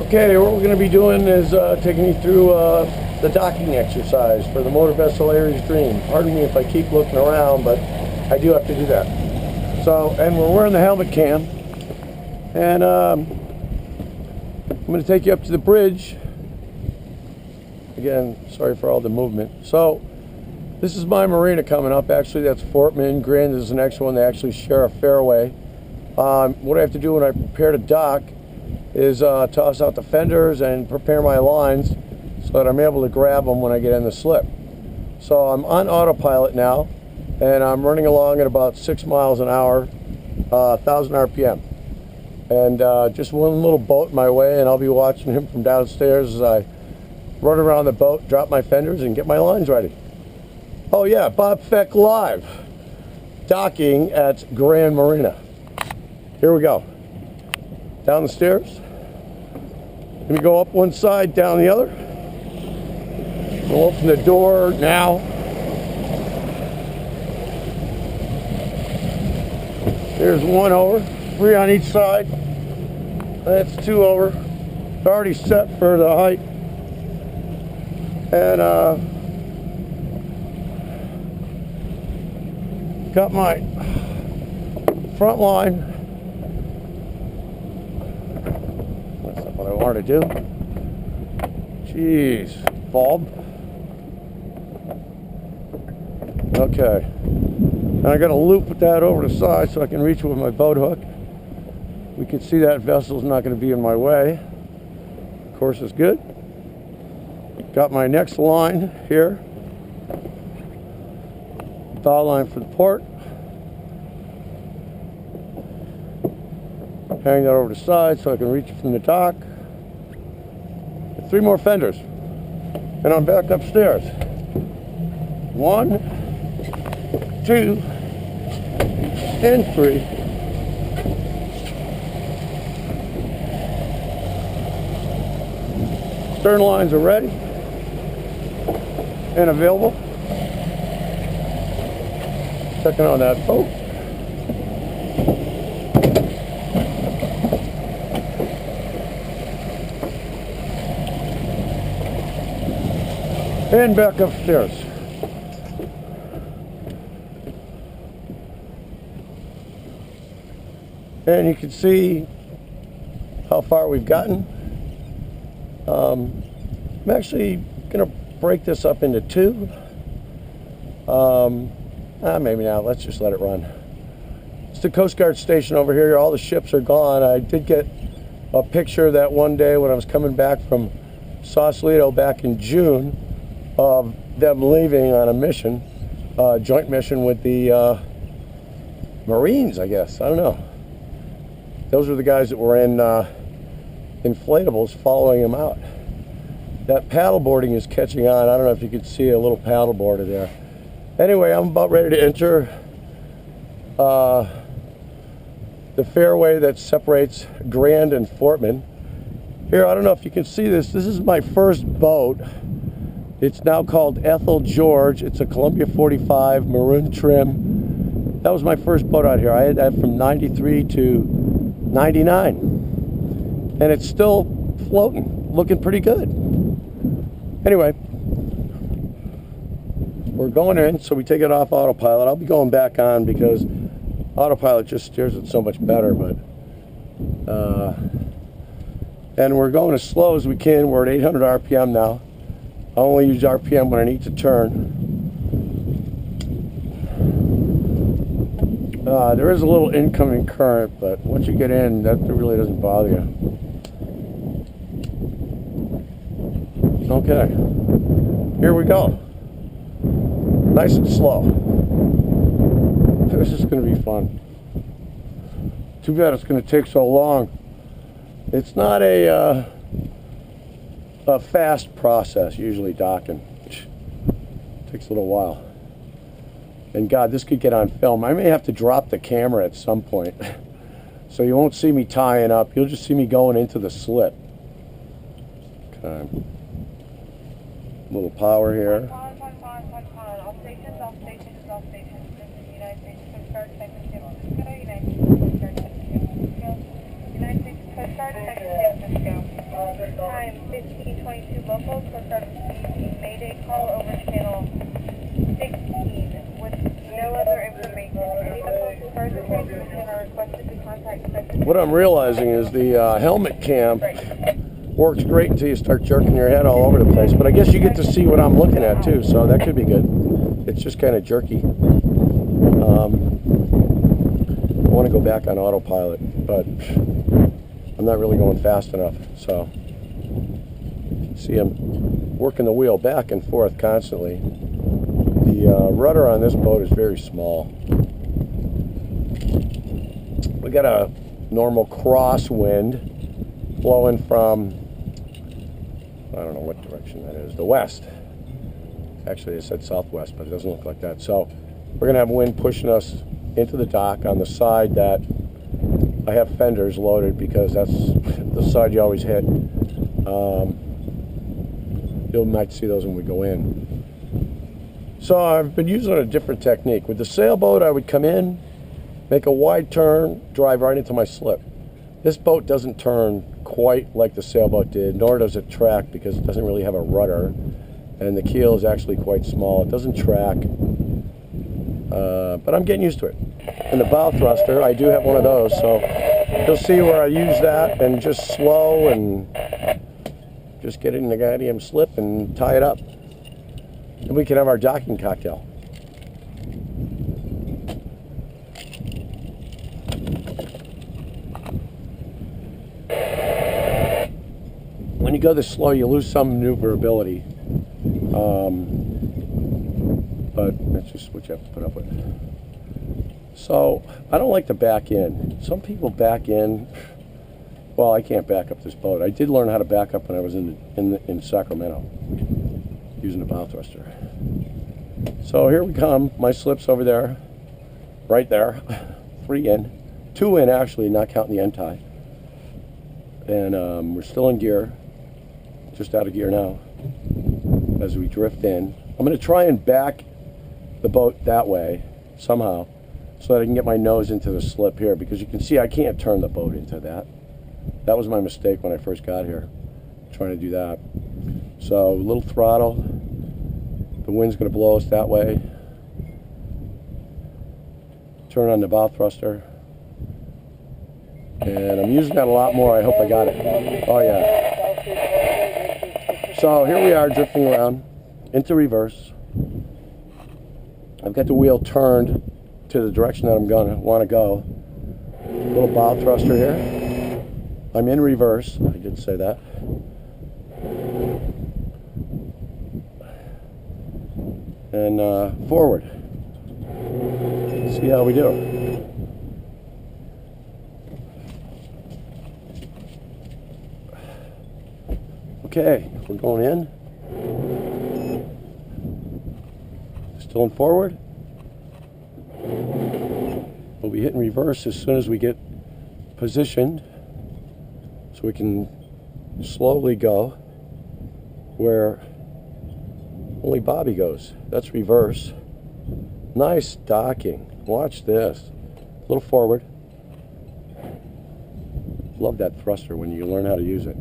Okay, what we're going to be doing is taking you through the docking exercise for the motor vessel Aries Dream. Pardon me if I keep looking around, but I do have to do that. So, and we're wearing the helmet cam, and I'm going to take you up to the bridge. Again, sorry for all the movement. So, this is my Marina coming up. Actually, that's Fortman. Grand is the next one. They actually share a fairway. What I have to do when I prepare to dock is toss out the fenders and prepare my lines so that I'm able to grab them when I get in the slip. So I'm on autopilot now, and I'm running along at about 6 miles an hour, 1,000 RPM. And just one little boat in my way, and I'll be watching him from downstairs as I run around the boat, drop my fenders, and get my lines ready. Oh yeah, BobFec Live, docking at Grand Marina. Here we go. Down the stairs. Let me go up one side, down the other. We'll open the door now. There's one over, 3 on each side. That's 2 over. It's already set for the height. And got my front line. That's not what I wanted to do. Jeez, bulb. Okay. And I got to loop that over the side so I can reach it with my boat hook. We can see that vessel's not going to be in my way. Course is good. Got my next line here. Bow line for the port. Hang that over the side so I can reach it from the dock. 3 more fenders. And I'm back upstairs. 1, 2, and 3. Stern lines are ready and available. Checking on that boat. And back upstairs. And you can see how far we've gotten. I'm actually going to break this up into 2. Maybe not. Let's just let it run. It's the Coast Guard station over here. All the ships are gone. I did get a picture that one day when I was coming back from Sausalito back in June of them leaving on a mission, joint mission with the Marines, I guess. I don't know. Those were the guys that were in inflatables following them out. That paddleboarding is catching on. I don't know if you can see a little paddleboarder there. Anyway, I'm about ready to enter the fairway that separates Grand and Fortman. Here, I don't know if you can see this. This is my first boat. It's now called Ethel George. It's a Columbia 45 maroon trim. That was my first boat out here. I had that from 93 to 99. And it's still floating, looking pretty good. Anyway, we're going in, so we take it off autopilot. I'll be going back on because autopilot just steers it so much better, but and we're going as slow as we can. We're at 800 RPM now. I only use RPM when I need to turn. There is a little incoming current, but once you get in, that really doesn't bother you. Okay, here we go. Nice and slow. This is going to be fun. Too bad it's going to take so long. It's not a fast process, usually docking. It takes a little while. And God, this could get on film. I may have to drop the camera at some point. So you won't see me tying up. You'll just see me going into the slip. Okay. A little power here. All stations, all stations, all stations. This is United States Coast Guard, Second Ship Cisco. United States Coast Guard, Second Ship Cisco. United States Coast Guard, Second Ship Cisco. time 1522 local, Coast Guard received a Mayday call over channel 16 with no other information. Any vessels with further transmission are requested to contact specific. What I'm realizing is the helmet cam works great until you start jerking your head all over the place. But I guess you get to see what I'm looking at too, so that could be good. It's just kind of jerky. I want to go back on autopilot, but I'm not really going fast enough. So, see, I'm working the wheel back and forth constantly. The rudder on this boat is very small. We got a normal crosswind blowing from, I don't know what direction that is, the west. Actually, it said southwest, but it doesn't look like that. So we're gonna have wind pushing us into the dock on the side that I have fenders loaded, because that's the side you always hit. You might see those when we go in. So I've been using a different technique. With the sailboat, I would come in, make a wide turn, drive right into my slip. This boat doesn't turn quite like the sailboat did, nor does it track, because it doesn't really have a rudder, and the keel is actually quite small. It doesn't track, but I'm getting used to it. And the bow thruster, I do have one of those, so you'll see where I use that and just slow and just get it in the goddamn slip and tie it up. And we can have our docking cocktail. When you go this slow, you lose some maneuverability. But that's just what you have to put up with. So, I don't like to back in. Some people back in. Well, I can't back up this boat. I did learn how to back up when I was in Sacramento, using the bow thruster. So here we come. My slip's over there, right there. 3 in, 2 in actually, not counting the end tie. And we're still in gear, just out of gear now, as we drift in. I'm going to try and back the boat that way somehow, so that I can get my nose into the slip here, because you can see I can't turn the boat into that. That was my mistake when I first got here, trying to do that. So, a little throttle. The wind's going to blow us that way. Turn on the bow thruster. And I'm using that a lot more. I hope I got it. Oh, yeah. So, here we are drifting around into reverse. I've got the wheel turned to the direction that I'm going to want to go. Little bow thruster here. I'm in reverse. I did say that. And forward. See how we do. Okay, we're going in. Still in forward. We'll be hitting reverse as soon as we get positioned, so we can slowly go where only Bobby goes. That's reverse. Nice docking. Watch this. A little forward. Love that thruster when you learn how to use it.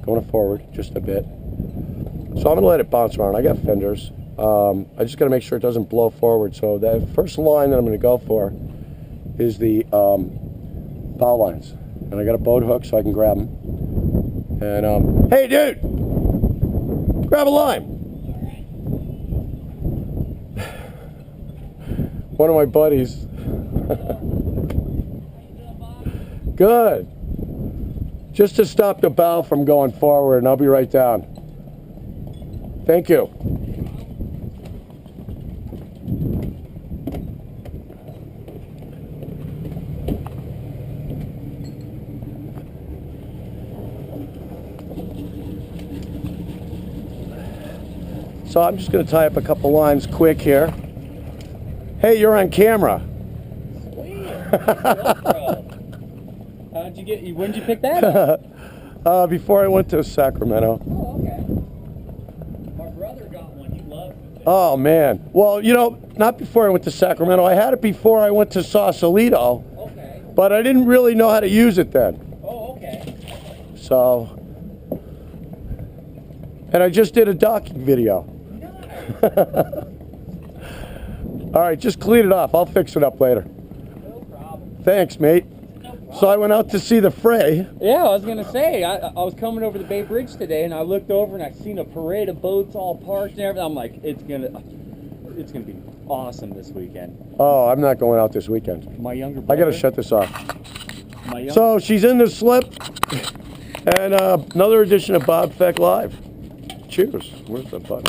Going forward just a bit. So I'm going to let it bounce around. I got fenders. I just got to make sure it doesn't blow forward. So the first line that I'm going to go for is the bow lines. And I got a boat hook so I can grab them. And, hey dude! Grab a line! One of my buddies. Good. Just to stop the bow from going forward, and I'll be right down. Thank you. So I'm just going to tie up a couple lines quick here. Hey, you're on camera. Sweet. How'd you get? When did you pick that up? Before I went to Sacramento. Oh, okay. My brother got one. He loves it. Oh man. Well, you know, not before I went to Sacramento. I had it before I went to Sausalito. Okay. But I didn't really know how to use it then. Oh, okay. So And I just did a docking video. All right, just clean it off. I'll fix it up later. No problem. Thanks, mate. So I went out to see the fray. Yeah, I was gonna say, I was coming over the Bay Bridge today, and I looked over and I seen a parade of boats all parked and everything. I'm like, it's gonna be awesome this weekend. Oh, I'm not going out this weekend. My younger I brother. gotta shut this off. My younger, So she's in the slip, and another edition of BobFec Live. Cheers. Where's the button?